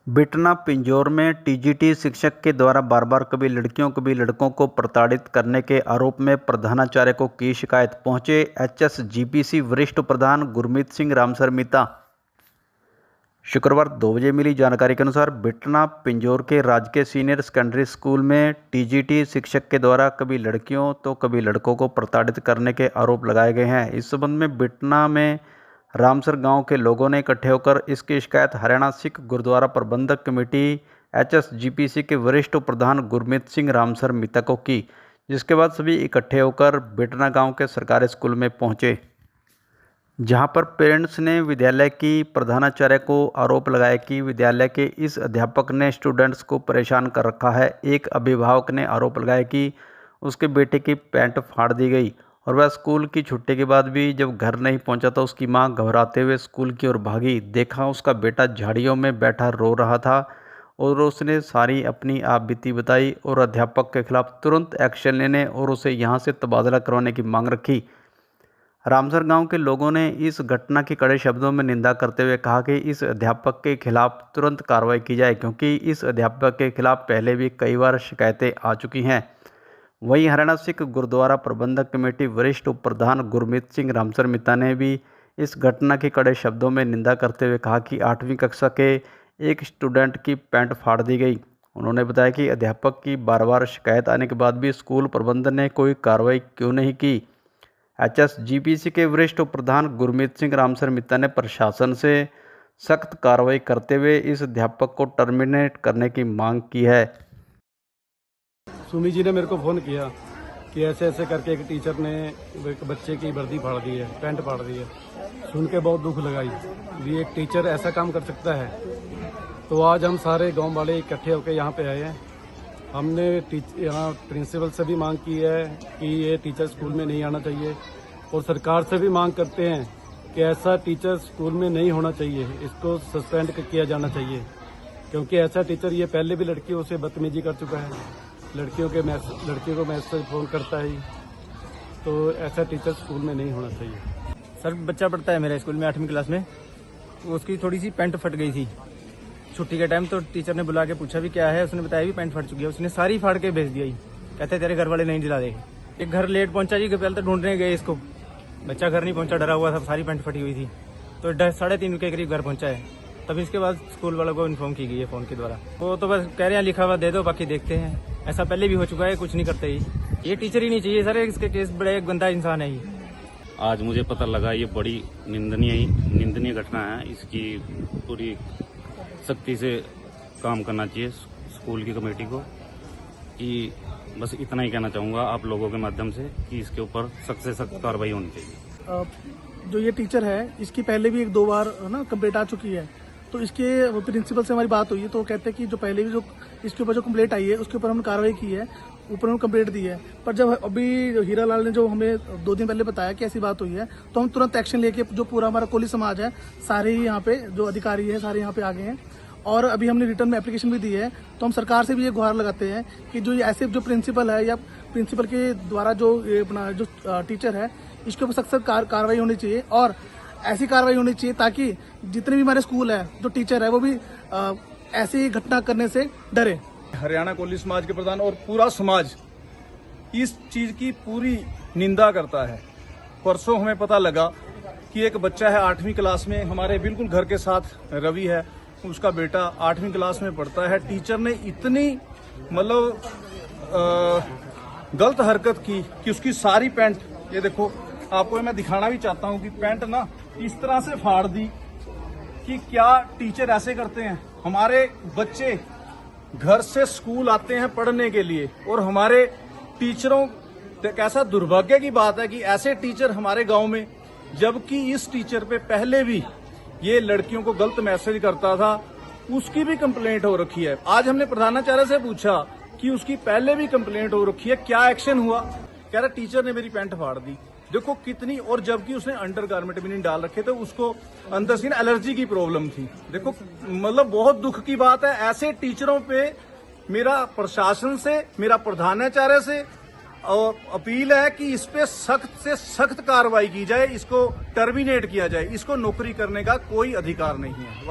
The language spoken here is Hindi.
बिटना पिंजौर में टीजीटी शिक्षक के द्वारा बार-बार कभी लड़कियों कभी लड़कों को प्रताड़ित करने के आरोप में प्रधानाचार्य को की शिकायत। पहुंचे एचएसजीपीसी वरिष्ठ प्रधान गुरमीत सिंह रामसरमिता। शुक्रवार 2 बजे मिली जानकारी के अनुसार बिटना पिंजौर के राजकीय सीनियर सेकेंडरी स्कूल में टीजीटी शिक्षक के द्वारा कभी लड़कियों तो कभी लड़कों को प्रताड़ित करने के आरोप लगाए गए हैं। इस संबंध में बिटना में रामसर गांव के लोगों ने इकट्ठे होकर इसकी शिकायत हरियाणा सिख गुरुद्वारा प्रबंधक कमेटी एचएसजीपीसी के वरिष्ठ प्रधान गुरमीत सिंह रामसरमिता को की, जिसके बाद सभी इकट्ठे होकर बिटना गांव के सरकारी स्कूल में पहुंचे, जहां पर पेरेंट्स ने विद्यालय की प्रधानाचार्य को आरोप लगाया कि विद्यालय के इस अध्यापक ने स्टूडेंट्स को परेशान कर रखा है। एक अभिभावक ने आरोप लगाया कि उसके बेटे की पैंट फाड़ दी गई और वह स्कूल की छुट्टी के बाद भी जब घर नहीं पहुंचा तो उसकी मां घबराते हुए स्कूल की ओर भागी। देखा उसका बेटा झाड़ियों में बैठा रो रहा था और उसने सारी अपनी आपबीती बताई और अध्यापक के खिलाफ तुरंत एक्शन लेने और उसे यहां से तबादला करवाने की मांग रखी। रामसर गांव के लोगों ने इस घटना की कड़े शब्दों में निंदा करते हुए कहा कि इस अध्यापक के खिलाफ तुरंत कार्रवाई की जाए, क्योंकि इस अध्यापक के खिलाफ पहले भी कई बार शिकायतें आ चुकी हैं। वहीं हरियाणा सिख गुरुद्वारा प्रबंधक कमेटी वरिष्ठ उप प्रधान गुरमीत सिंह रामसरमिता ने भी इस घटना की कड़े शब्दों में निंदा करते हुए कहा कि 8वीं कक्षा के एक स्टूडेंट की पैंट फाड़ दी गई। उन्होंने बताया कि अध्यापक की बार-बार शिकायत आने के बाद भी स्कूल प्रबंधन ने कोई कार्रवाई क्यों नहीं की। एचएसजीपीसी के वरिष्ठ उप प्रधान गुरमीत सिंह रामसरमिता ने प्रशासन से सख्त कार्रवाई करते हुए इस अध्यापक को टर्मिनेट करने की मांग की है। सुमी जी ने मेरे को फ़ोन किया कि ऐसे ऐसे करके एक टीचर ने एक बच्चे की वर्दी फाड़ दी है, पैंट फाड़ दी है। सुन के बहुत दुख लगाई भी एक टीचर ऐसा काम कर सकता है। तो आज हम सारे गांव वाले इकट्ठे होकर यहाँ पे आए हैं। हमने यहाँ प्रिंसिपल से भी मांग की है कि ये टीचर स्कूल में नहीं आना चाहिए और सरकार से भी मांग करते हैं कि ऐसा टीचर स्कूल में नहीं होना चाहिए, इसको सस्पेंड किया जाना चाहिए, क्योंकि ऐसा टीचर ये पहले भी लड़कियों से बदतमीजी कर चुका है। लड़कियों को मैसेज फ़ोन करता है, तो ऐसा टीचर स्कूल में नहीं होना चाहिए। सर, बच्चा पढ़ता है मेरे स्कूल में 8वीं क्लास में, उसकी थोड़ी सी पैंट फट गई थी छुट्टी के टाइम। तो टीचर ने बुला के पूछा भी क्या है, उसने बताया भी पैंट फट चुकी है। उसने सारी फाड़ के भेज दिया। कहते तेरे घर वाले नहीं दिला देंगे। एक घर लेट पहुंचा जी, पहले तो ढूंढने गए इसको, बच्चा घर नहीं पहुंचा, डरा हुआ था, सारी पैंट फटी हुई थी। तो 3:30 के करीब घर पहुंचा है। तब इसके बाद स्कूल वालों को इन्फॉर्म की गई है फ़ोन के द्वारा। वो तो बस कह रहे हैं लिखा हुआ दे दो, बाकी देखते हैं। ऐसा पहले भी हो चुका है, कुछ नहीं करते ये टीचर ही नहीं चाहिए सर, इसके केस बड़े गंदा इंसान है ये। आज मुझे पता लगा ये बड़ी निंदनीय घटना है। इसकी पूरी सख्ती से काम करना चाहिए स्कूल की कमेटी को। कि बस इतना ही कहना चाहूँगा आप लोगों के माध्यम से कि इसके ऊपर सख्त से सख्त कार्रवाई होनी चाहिए। जो ये टीचर है इसकी पहले भी 1-2 बार ना कंप्लेंट आ चुकी है। तो इसके प्रिंसिपल से हमारी बात हुई है, तो वो कहते हैं कि जो पहले भी जो इसके ऊपर जो कंप्लेंट आई है उसके ऊपर हमने कार्रवाई की है, ऊपर हमने कंप्लेंट दी है। पर जब अभी हीरा लाल ने जो हमें 2 दिन पहले बताया कि ऐसी बात हुई है, तो हम तुरंत एक्शन लेके जो पूरा हमारा कोली समाज है सारे ही यहाँ पे जो अधिकारी है सारे यहाँ पे आ गए हैं। और अभी हमने रिटर्न में एप्लीकेशन भी दी है। तो हम सरकार से भी ये गुहार लगाते हैं कि जो ऐसे जो प्रिंसिपल है या प्रिंसिपल के द्वारा जो अपना जो टीचर है इसके ऊपर सख्त कार्रवाई होनी चाहिए और ऐसी कार्रवाई होनी चाहिए ताकि जितने भी हमारे स्कूल है जो टीचर है वो भी ऐसी घटना करने से डरे। हरियाणा कोली समाज के प्रधान और पूरा समाज इस चीज की पूरी निंदा करता है। परसों हमें पता लगा कि एक बच्चा है 8वीं क्लास में, हमारे बिल्कुल घर के साथ रवि है, उसका बेटा 8वीं क्लास में पढ़ता है। टीचर ने इतनी मतलब गलत हरकत की कि उसकी सारी पैंट, ये देखो आपको मैं दिखाना भी चाहता हूँ कि पैंट ना इस तरह से फाड़ दी। कि क्या टीचर ऐसे करते हैं? हमारे बच्चे घर से स्कूल आते हैं पढ़ने के लिए और हमारे टीचरों, कैसा दुर्भाग्य की बात है कि ऐसे टीचर हमारे गांव में, जबकि इस टीचर पे पहले भी ये लड़कियों को गलत मैसेज करता था, उसकी भी कंप्लेंट हो रखी है। आज हमने प्रधानाचार्य से पूछा कि उसकी पहले भी कंप्लेंट हो रखी है, क्या एक्शन हुआ? कह रहा टीचर ने मेरी पैंट फाड़ दी। देखो कितनी, और जबकि उसने अंडरगारमेंट भी नहीं डाल रखे थे, उसको अंदर से एलर्जी की प्रॉब्लम थी। देखो मतलब बहुत दुख की बात है। ऐसे टीचरों पे मेरा प्रशासन से, मेरा प्रधानाचार्य से और अपील है कि इस पे सख्त से सख्त कार्रवाई की जाए, इसको टर्मिनेट किया जाए। इसको नौकरी करने का कोई अधिकार नहीं है।